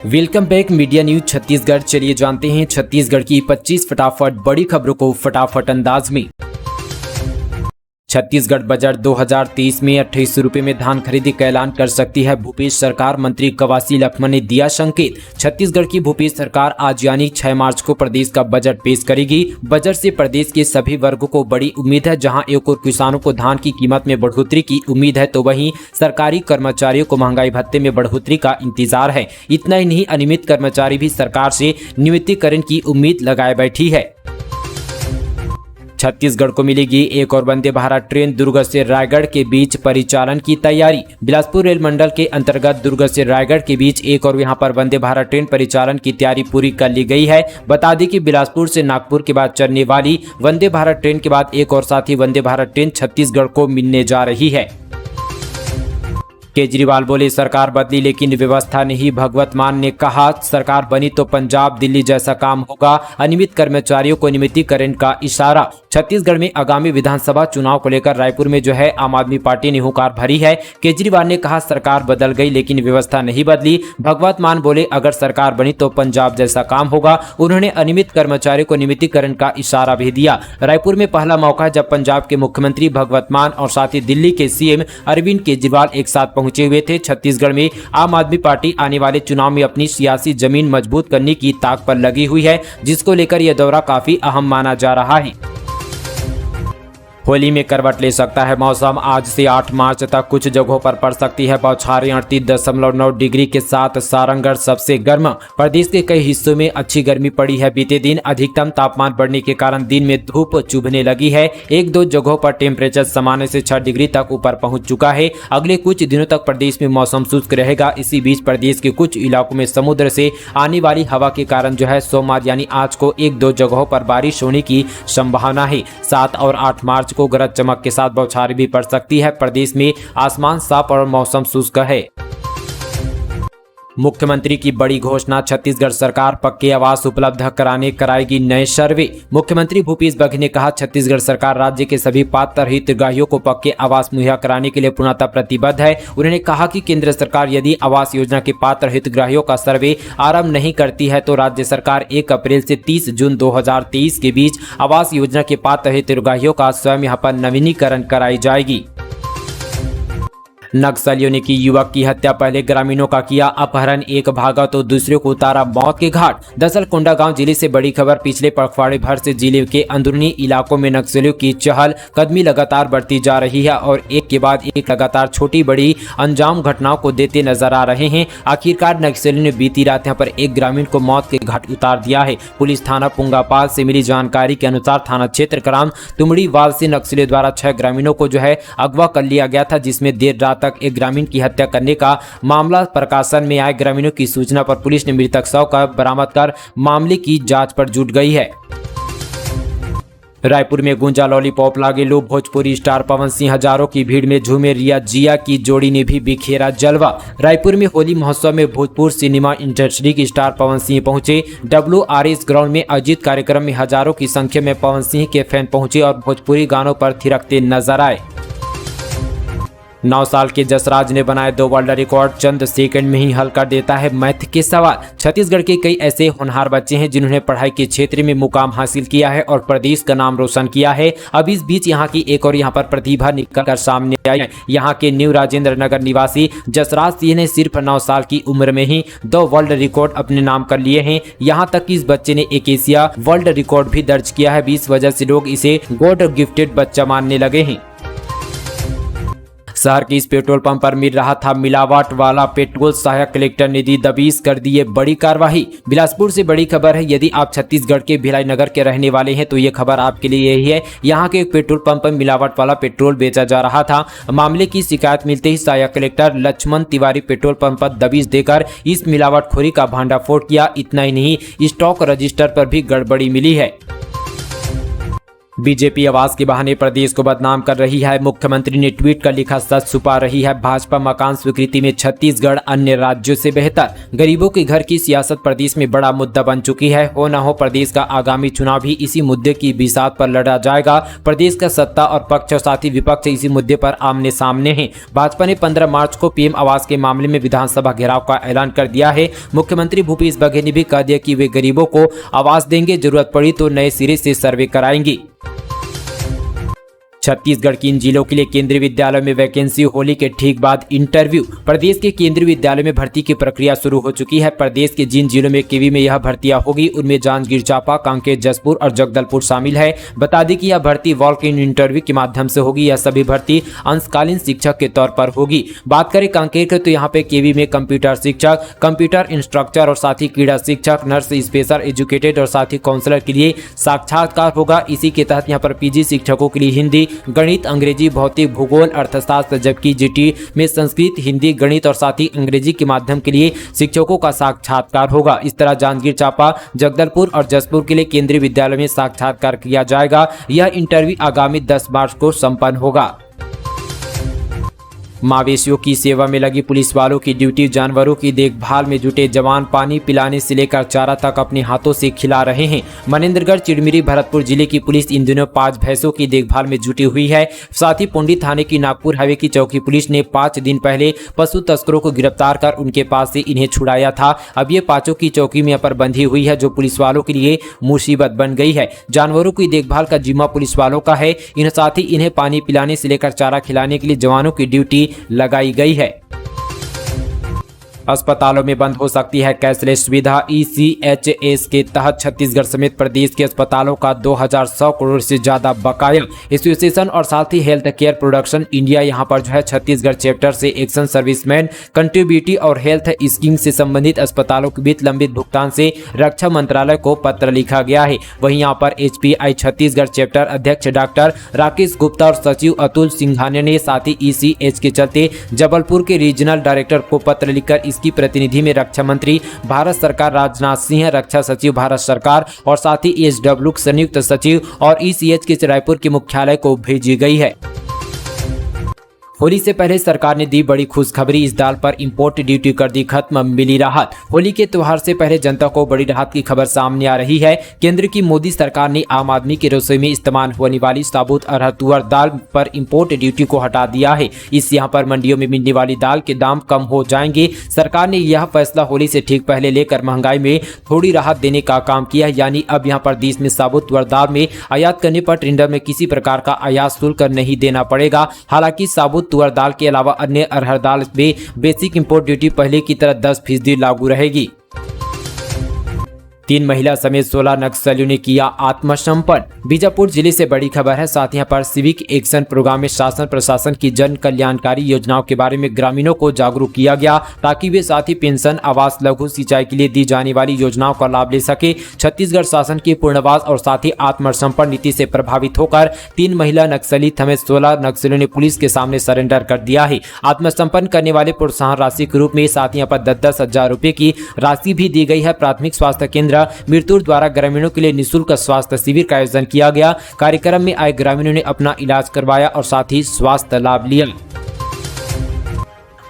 Welcome back media news Chhattisgarh. चलिए जानते हैं छत्तीसगढ़ की 25 फटाफट बड़ी खबरों को फटाफट अंदाज में। छत्तीसगढ़ बजट 2023 में 2800 रुपये में धान खरीदी का ऐलान कर सकती है भूपेश सरकार। मंत्री कवासी लखमन ने दिया संकेत। छत्तीसगढ़ की भूपेश सरकार आज यानी 6 मार्च को प्रदेश का बजट पेश करेगी। बजट से प्रदेश के सभी वर्गों को बड़ी उम्मीद है। जहां एक और किसानों को धान की कीमत में बढ़ोतरी की उम्मीद है, तो वहीं सरकारी कर्मचारियों को महंगाई भत्ते में बढ़ोतरी का इंतजार है। इतना ही नहीं, अनियमित कर्मचारी भी सरकार से नियमितीकरण की उम्मीद लगाए बैठी है। छत्तीसगढ़ को मिलेगी एक और वंदे भारत ट्रेन। दुर्ग से रायगढ़ के बीच परिचालन की तैयारी। बिलासपुर रेल मंडल के अंतर्गत दुर्ग से रायगढ़ के बीच एक और यहां पर वंदे भारत ट्रेन परिचालन की तैयारी पूरी कर ली गई है। बता दें कि बिलासपुर से नागपुर के बाद चलने वाली वंदे भारत ट्रेन के बाद एक और साथी वंदे भारत ट्रेन छत्तीसगढ़ को मिलने जा रही है। केजरीवाल बोले, सरकार बदली लेकिन व्यवस्था नहीं। भगवत मान ने कहा, सरकार बनी तो पंजाब दिल्ली जैसा काम होगा। अनियमित कर्मचारियों को नियमितीकरण का इशारा। छत्तीसगढ़ में आगामी विधानसभा चुनाव को लेकर रायपुर में जो है आम आदमी पार्टी ने हुंकार भरी है। केजरीवाल ने कहा, सरकार बदल गई लेकिन व्यवस्था नहीं बदली। भगवत मान बोले, अगर सरकार बनी तो पंजाब जैसा काम होगा। उन्होंने अनियमित कर्मचारियों को नियमितीकरण का इशारा भी दिया। रायपुर में पहला मौका है जब पंजाब के मुख्यमंत्री भगवत मान और साथ ही दिल्ली के सीएम अरविंद केजरीवाल एक साथ पहुंचे हुए थे। छत्तीसगढ़ में आम आदमी पार्टी आने वाले चुनाव में अपनी सियासी जमीन मजबूत करने की ताक पर लगी हुई है, जिसको लेकर यह दौरा काफी अहम माना जा रहा है। होली में करवट ले सकता है मौसम। आज से 8 मार्च तक कुछ जगहों पर पड़ सकती है बौछारें। 38.9 डिग्री के साथ सारंगढ़ सबसे गर्म। प्रदेश के कई हिस्सों में अच्छी गर्मी पड़ी है। बीते दिन अधिकतम तापमान बढ़ने के कारण दिन में धूप चुभने लगी है। 1-2 जगहों पर टेम्परेचर सामान्य से 6 डिग्री तक ऊपर पहुंच चुका है। अगले कुछ दिनों तक प्रदेश में मौसम शुष्क रहेगा। इसी बीच प्रदेश के कुछ इलाकों में समुद्र से आने वाली हवा के कारण जो है सोमवार यानी आज को 1-2 जगहों पर बारिश होने की संभावना है। 7 और 8 मार्च को गरज चमक के साथ बौछारें भी पड़ सकती है। प्रदेश में आसमान साफ और मौसम शुष्क है। मुख्यमंत्री की बड़ी घोषणा। छत्तीसगढ़ सरकार पक्के आवास उपलब्ध कराएगी नए सर्वे। मुख्यमंत्री भूपेश बघेल ने कहा, छत्तीसगढ़ सरकार राज्य के सभी पात्र हितग्राहियों को पक्के आवास मुहैया कराने के लिए पूर्णतः प्रतिबद्ध है। उन्होंने कहा कि केंद्र सरकार यदि आवास योजना के पात्र हितग्राहियों का सर्वे आरंभ नहीं करती है तो राज्य सरकार 1 अप्रैल से 30 जून 2023 के बीच आवास योजना के पात्र हितग्राहियों का स्वयं यहाँ पर नवीनीकरण कराई जाएगी। नक्सलियों ने की युवक की हत्या। पहले ग्रामीणों का किया अपहरण, एक भागा तो दूसरे को उतारा मौत के घाट। दरअसल कोंडागांव जिले से बड़ी खबर। पिछले पखवाड़े भर से जिले के अंदरूनी इलाकों में नक्सलियों की चहल कदमी लगातार बढ़ती जा रही है और एक के बाद एक लगातार छोटी बड़ी अंजाम घटनाओं को देते नजर आ रहे हैं। आखिरकार नक्सलियों ने बीती रात यहाँ पर एक ग्रामीण को मौत के घाट उतार दिया है। पुलिस थाना पुंगापाल से मिली जानकारी के अनुसार थाना क्षेत्र ग्राम तुमड़ीवाल से नक्सलियों द्वारा 6 ग्रामीणों को जो है अगवा कर लिया गया था, जिसमें देर रात तक एक ग्रामीण की हत्या करने का मामला प्रकाशन में आए। ग्रामीणों की सूचना पर पुलिस ने मृतक शव का बरामद कर मामले की जांच पर जुट गई है। रायपुर में गूंजा लॉलीपॉप लागे लो। भोजपुरी स्टार पवन सिंह हजारों की भीड़ में झूमे। रिया जिया की जोड़ी ने भी बिखेरा जलवा। रायपुर में होली महोत्सव में भोजपुर सिनेमा इंडस्ट्री की स्टार पवन सिंह पहुंचे। WRS ग्राउंड में आयोजित कार्यक्रम में हजारों की संख्या में पवन सिंह के फैन पहुंचे और भोजपुरी गानों पर थिरकते नजर आए। 9 साल के जसराज ने बनाए 2 वर्ल्ड रिकॉर्ड। चंद सेकंड में ही हल कर देता है मैथ के सवाल। छत्तीसगढ़ के कई ऐसे होनहार बच्चे हैं जिन्होंने पढ़ाई के क्षेत्र में मुकाम हासिल किया है और प्रदेश का नाम रोशन किया है। अब इस बीच यहाँ की एक और यहाँ पर प्रतिभा निकल कर सामने आई है। यहाँ के न्यू राजेंद्र नगर निवासी जसराज सिंह ने सिर्फ 9 साल की उम्र में ही 2 वर्ल्ड रिकॉर्ड अपने नाम कर लिए हैं। यहाँ तक कि इस बच्चे ने एक एशिया वर्ल्ड रिकॉर्ड भी दर्ज किया है। इस वजह से लोग इसे गॉड गिफ्टेड बच्चा मानने लगे हैं। शहर के इस पेट्रोल पंप पर मिल रहा था मिलावट वाला पेट्रोल। सहायक कलेक्टर ने दी दबिश, कर दी ये बड़ी कार्रवाई। बिलासपुर से बड़ी खबर है। यदि आप छत्तीसगढ़ के भिलाई नगर के रहने वाले हैं तो ये खबर आपके लिए यही है। यहाँ के एक पेट्रोल पंप पर मिलावट वाला पेट्रोल बेचा जा रहा था। मामले की शिकायत मिलते ही सहायक collector Lakshman Tiwari petrol pump पर दबिश देकर इस मिलावटखोरी का भांडाफोड़ किया। इतना ही नहीं, स्टॉक रजिस्टर पर भी गड़बड़ी मिली है। बीजेपी आवास के बहाने प्रदेश को बदनाम कर रही है। मुख्यमंत्री ने ट्वीट कर लिखा, सच छुपा रही है भाजपा, मकान स्वीकृति में छत्तीसगढ़ अन्य राज्यों से बेहतर। गरीबों के घर की सियासत प्रदेश में बड़ा मुद्दा बन चुकी है। हो न हो प्रदेश का आगामी चुनाव भी इसी मुद्दे की बिसात पर लड़ा जाएगा। प्रदेश का सत्ता और पक्ष और साथ ही विपक्ष इसी मुद्दे पर आमने सामने हैं। भाजपा ने 15 मार्च को पीएम आवास के मामले में विधानसभा घेराव का ऐलान कर दिया है। मुख्यमंत्री भूपेश बघेल ने भी कह दिया कि वे गरीबों को आवास देंगे, जरूरत पड़ी तो नए सिरे से सर्वे कराएंगे। छत्तीसगढ़ की इन जिलों के लिए केंद्रीय विद्यालय में वैकेंसी, होली के ठीक बाद इंटरव्यू। प्रदेश के केंद्रीय विद्यालय में भर्ती की प्रक्रिया शुरू हो चुकी है। प्रदेश के जिन जिलों में केवी में यह भर्तियां होगी उनमें जांजगीर चांपा, कांकेर, जसपुर और जगदलपुर शामिल है। बता दें कि यह भर्ती वॉक इन इंटरव्यू के माध्यम से होगी। यह सभी भर्ती अंशकालीन शिक्षक के तौर पर होगी। बात करें कांकेर के तो यहाँ पे केवी में कंप्यूटर शिक्षक, कंप्यूटर इंस्ट्रक्टर और साथ ही क्रीड़ा शिक्षक, नर्स, स्पेशल एजुकेटेड और साथ ही काउंसलर के लिए साक्षात्कार होगा। इसी के तहत यहाँ पर पीजी शिक्षकों के लिए हिंदी, गणित, अंग्रेजी, भौतिक, भूगोल, अर्थशास्त्र, जबकि जीटी में संस्कृत, हिंदी, गणित और साथ ही अंग्रेजी के माध्यम के लिए शिक्षकों का साक्षात्कार होगा। इस तरह जांजगीर चांपा, जगदलपुर और जसपुर के लिए केंद्रीय विद्यालय में साक्षात्कार किया जाएगा। यह इंटरव्यू आगामी 10 मार्च को संपन्न होगा। मवेशियों की सेवा में लगी पुलिस वालों की ड्यूटी। जानवरों की देखभाल में जुटे जवान पानी पिलाने से लेकर चारा तक अपने हाथों से खिला रहे हैं। मनेन्द्रगढ़, चिड़मिरी, भरतपुर जिले की पुलिस इन दिनों 5 भैंसों की देखभाल में जुटी हुई है। साथ ही पुंडी थाने की नागपुर हाईवे की चौकी पुलिस ने 5 दिन पहले पशु तस्करों को गिरफ्तार कर उनके पास से इन्हें छुड़ाया था। अब ये पांचों की चौकी में पर बंधी हुई है, जो पुलिस वालों के लिए मुसीबत बन गई है। जानवरों की देखभाल का जिम्मा पुलिस वालों का है। साथ ही इन्हें पानी पिलाने से लेकर चारा खिलाने के लिए जवानों की ड्यूटी लगाई गई है। अस्पतालों में बंद हो सकती है कैशलेस सुविधा। ECHS के तहत छत्तीसगढ़ समेत प्रदेश के अस्पतालों का 2100 करोड़ से ज्यादा बकाया। एसोसिएशन और साथ ही हेल्थ केयर प्रोडक्शन इंडिया यहाँ पर जो है छत्तीसगढ़ चैप्टर से एक्शन सर्विसमैन कंट्रीब्यूटी और हेल्थ स्कीम से संबंधित अस्पतालों के बीच लंबित भुगतान से रक्षा मंत्रालय को पत्र लिखा गया है। वहीं यहाँ पर HPI छत्तीसगढ़ चैप्टर अध्यक्ष डॉक्टर राकेश गुप्ता और सचिव अतुल सिंघानिया ने साथ ही ECH के चलते जबलपुर के रीजनल डायरेक्टर को पत्र लिखकर की प्रतिनिधि में रक्षा मंत्री भारत सरकार राजनाथ सिंह, रक्षा सचिव भारत सरकार और साथ ही ESW संयुक्त सचिव और ECH के रायपुर के मुख्यालय को भेजी गई है। होली से पहले सरकार ने दी बड़ी खुशखबरी। इस दाल पर इंपोर्ट ड्यूटी कर दी खत्म, मिली राहत। होली के त्योहार से पहले जनता को बड़ी राहत की खबर सामने आ रही है। केंद्र की मोदी सरकार ने आम आदमी की रसोई में इस्तेमाल होने वाली साबुत अरहर तुअर दाल पर इंपोर्ट ड्यूटी को हटा दिया है। इस यहाँ पर मंडियों में मिलने वाली दाल के दाम कम हो जाएंगे। सरकार ने यह फैसला होली से ठीक पहले लेकर महंगाई में थोड़ी राहत देने का काम किया है। यानी अब यहाँ पर देश में साबुत तुअर दाल में आयात करने पर टेंडर में किसी प्रकार का आयात शुल्क नहीं देना पड़ेगा। हालांकि साबुत तुअर दाल के अलावा अन्य अरहर दाल में बेसिक इंपोर्ट ड्यूटी पहले की तरह 10% लागू रहेगी। 3 महिला समेत 16 नक्सलियों ने किया आत्मसमर्पण। बीजापुर जिले से बड़ी खबर है। साथ यहाँ पर सिविक एक्शन प्रोग्राम में शासन प्रशासन की जन कल्याणकारी योजनाओं के बारे में ग्रामीणों को जागरूक किया गया, ताकि वे साथ ही पेंशन, आवास, लघु सिंचाई के लिए दी जाने वाली योजनाओं का लाभ ले सके। छत्तीसगढ़ शासन की पूर्णवास और साथ ही आत्मसमर्पण नीति से प्रभावित होकर 3 महिला नक्सली समेत 16 नक्सलियों ने पुलिस के सामने सरेंडर कर दिया है। आत्मसमर्पण करने वाले प्रोत्साहन राशि के रूप में साथ यहाँ पर 10-10 हजार रुपए की राशि भी दी गई है। प्राथमिक स्वास्थ्य केंद्र मिरतुर द्वारा ग्रामीणों के लिए निःशुल्क स्वास्थ्य शिविर का आयोजन किया गया। कार्यक्रम में आए ग्रामीणों ने अपना इलाज करवाया और साथ ही स्वास्थ्य लाभ लिया।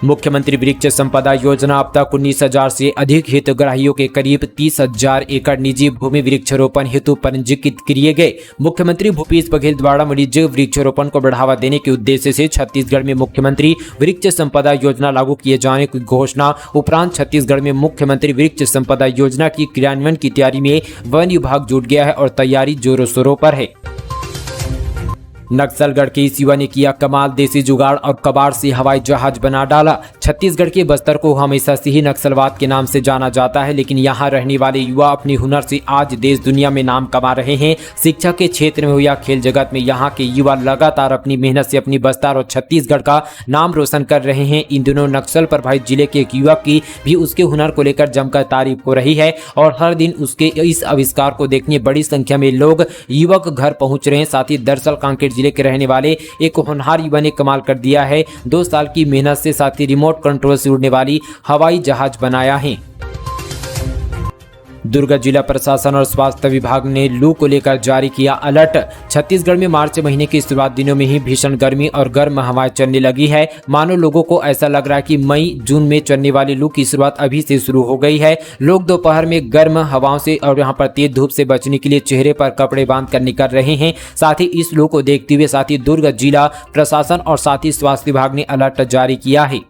मुख्यमंत्री वृक्ष संपदा योजना अब तक 19,000 से अधिक हितग्राहियों के करीब 30,000 एकड़ निजी भूमि वृक्षारोपण हेतु पंजीकृत किए गए। मुख्यमंत्री भूपेश बघेल द्वारा निजी वृक्षारोपण को बढ़ावा देने के उद्देश्य से छत्तीसगढ़ में मुख्यमंत्री वृक्ष संपदा योजना लागू किए जाने की घोषणा उपरांत छत्तीसगढ़ में मुख्यमंत्री वृक्ष संपदा योजना की क्रियान्वयन की तैयारी में वन विभाग जुट गया है और तैयारी जोरों शोरों पर है। नक्सलगढ़ के इस युवा ने किया कमाल, देसी जुगाड़ और कबाड़ से हवाई जहाज बना डाला। छत्तीसगढ़ के बस्तर को हमेशा से ही नक्सलवाद के नाम से जाना जाता है, लेकिन यहाँ रहने वाले युवा अपनी हुनर से आज देश दुनिया में नाम कमा रहे हैं। शिक्षा के क्षेत्र में हो या खेल जगत में यहाँ के युवा लगातार अपनी मेहनत से अपनी बस्तर और छत्तीसगढ़ का नाम रोशन कर रहे हैं। इन दिनों नक्सल प्रभावित जिले के एक युवक की भी उसके हुनर को लेकर जमकर तारीफ हो रही है और हर दिन उसके इस आविष्कार को देखने बड़ी संख्या में लोग युवक घर पहुंच रहे हैं। साथ ही दरअसल कांकेर जिले के रहने वाले एक होनहार युवा ने कमाल कर दिया है। 2 साल की मेहनत से साथ ही रिमोट कंट्रोल से उड़ने वाली हवाई जहाज बनाया है। दुर्ग जिला प्रशासन और स्वास्थ्य विभाग ने लू को लेकर जारी किया अलर्ट। छत्तीसगढ़ में मार्च महीने की शुरुआत दिनों में ही भीषण गर्मी और गर्म हवाएं चलने लगी है। मानो लोगों को ऐसा लग रहा है कि मई जून में चलने वाली लू की शुरुआत अभी से शुरू हो गई है। लोग दोपहर में गर्म हवाओं से और यहाँ पर तेज धूप से बचने के लिए चेहरे पर कपड़े बांध कर निकल रहे हैं। साथ ही इस लू को देखते हुए साथ ही दुर्ग जिला प्रशासन और साथ ही स्वास्थ्य विभाग ने अलर्ट जारी किया है।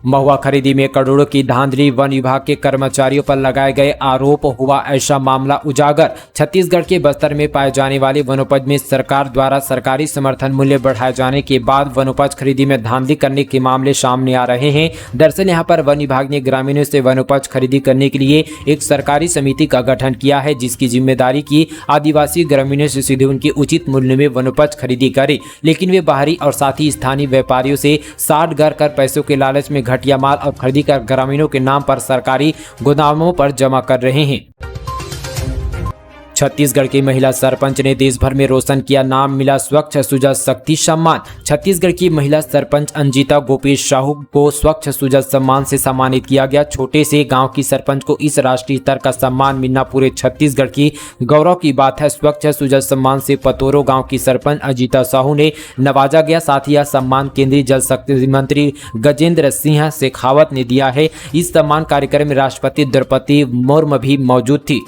महुआ खरीदी में करोड़ों की धांधली, वन विभाग के कर्मचारियों पर लगाए गए आरोप, हुआ ऐसा मामला उजागर। छत्तीसगढ़ के बस्तर में पाए जाने वाले वनोपज में सरकार द्वारा सरकारी समर्थन मूल्य बढ़ाए जाने के बाद वनोपज खरीदी में धांधली करने के मामले सामने आ रहे हैं। दरअसल यहां पर वन विभाग ने ग्रामीणों से वनोपज खरीदी करने के लिए एक सरकारी समिति का गठन किया है, जिसकी जिम्मेदारी की आदिवासी ग्रामीणों से सीधे उनके उचित मूल्य में वनोपज खरीदी करे। लेकिन वे बाहरी और साथ ही स्थानीय व्यापारियों से साठ घर कर पैसों के लालच में घटिया माल और खरीदी कर ग्रामीणों के नाम पर सरकारी गोदामों पर जमा कर रहे हैं। छत्तीसगढ़ की महिला सरपंच ने देश भर में रोशन किया नाम, मिला स्वच्छ सुजल शक्ति सम्मान। छत्तीसगढ़ की महिला सरपंच अंजिता गोपेश साहू को स्वच्छ सुजल सम्मान से सम्मानित किया गया। छोटे से गांव की सरपंच को इस राष्ट्रीय स्तर का सम्मान मिलना पूरे छत्तीसगढ़ की गौरव की बात है। स्वच्छ सुजल सम्मान से पतोरो गांव की सरपंच अंजिता साहू ने नवाजा गया। साथ ही यह सम्मान केंद्रीय जल शक्ति मंत्री गजेंद्र सिंह शेखावत ने दिया है। इस सम्मान कार्यक्रम में राष्ट्रपति द्रौपदी मुर्मू भी मौजूद थी।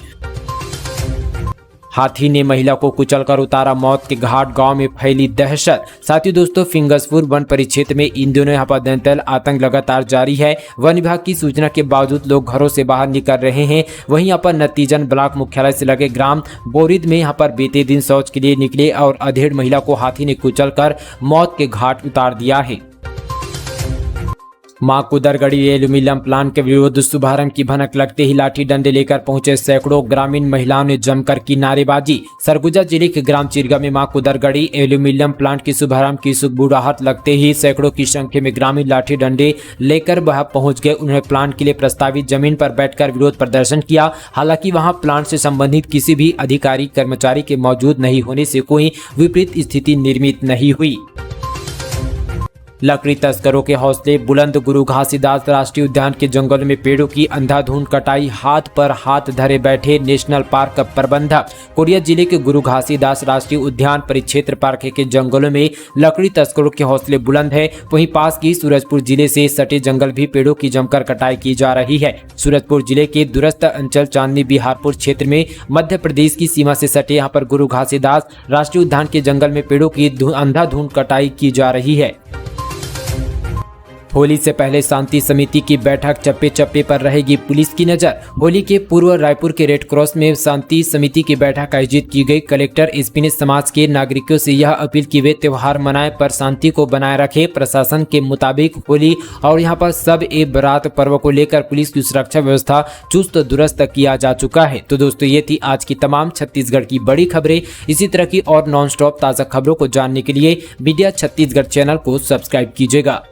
हाथी ने महिला को कुचलकर उतारा मौत के घाट, गांव में फैली दहशत। साथ ही दोस्तों फिंगसपुर वन परिक्षेत्र में इन दिनों यहाँ पर दंतैल आतंक लगातार जारी है। वन विभाग की सूचना के बावजूद लोग घरों से बाहर निकल रहे हैं। वहीं यहाँ पर नतीजन ब्लॉक मुख्यालय से लगे ग्राम बोरिद में यहाँ पर बीते दिन शौच के लिए निकले और अधेड़ महिला को हाथी ने कुचलकर मौत के घाट उतार दिया है। मां कुदरगढ़ी एल्यूमिनियम प्लांट के विरुद्ध शुभारंभ की भनक लगते ही लाठी डंडे लेकर पहुंचे सैकड़ों ग्रामीण महिलाओं ने जमकर की नारेबाजी। सरगुजा जिले के ग्राम चिरगा में मां कुदरगढ़ी एल्यूमिनियम प्लांट की शुभारंभ की सुगबुड़ाहट लगते ही सैकड़ों की संख्या में ग्रामीण लाठी डंडे लेकर वहां पहुंच गए। उन्होंने प्लांट के लिए प्रस्तावित जमीन पर बैठकर विरोध प्रदर्शन किया। हालांकि वहां प्लांट से संबंधित किसी भी अधिकारी कर्मचारी के मौजूद नहीं होने से कोई विपरीत स्थिति निर्मित नहीं हुई। लकड़ी तस्करों के हौसले बुलंद, गुरु घासीदास राष्ट्रीय उद्यान के जंगलों में पेड़ों की अंधाधुंध कटाई, हाथ पर हाथ धरे बैठे नेशनल पार्क प्रबंधक। कोरिया जिले के गुरु घासीदास राष्ट्रीय उद्यान परिक्षेत्र पार्क के जंगलों में लकड़ी तस्करों के हौसले बुलंद है। वहीं पास की सूरजपुर जिले से सटे जंगल भी पेड़ों की जमकर कटाई की जा रही है। सूरजपुर जिले के दूरस्थ अंचल चांदनी बिहारपुर क्षेत्र में मध्य प्रदेश की सीमा से सटे यहाँ पर गुरु घासीदास राष्ट्रीय उद्यान के जंगल में पेड़ों की अंधाधुंध कटाई की जा रही है। होली से पहले शांति समिति की बैठक, चप्पे चप्पे पर रहेगी पुलिस की नजर। होली के पूर्व रायपुर के रेड क्रॉस में शांति समिति की बैठक आयोजित की गई। कलेक्टर एसपी ने समाज के नागरिकों से यह अपील की वे त्योहार मनाएं पर शांति को बनाए रखें। प्रशासन के मुताबिक होली और यहां पर सब ए बारात पर्व को लेकर पुलिस की सुरक्षा व्यवस्था चुस्त दुरुस्त किया जा चुका है। तो दोस्तों ये थी आज की तमाम छत्तीसगढ़ की बड़ी खबरें। इसी तरह की और नॉन स्टॉप ताज़ा खबरों को जानने के लिए मीडिया छत्तीसगढ़ चैनल को सब्सक्राइब कीजिएगा।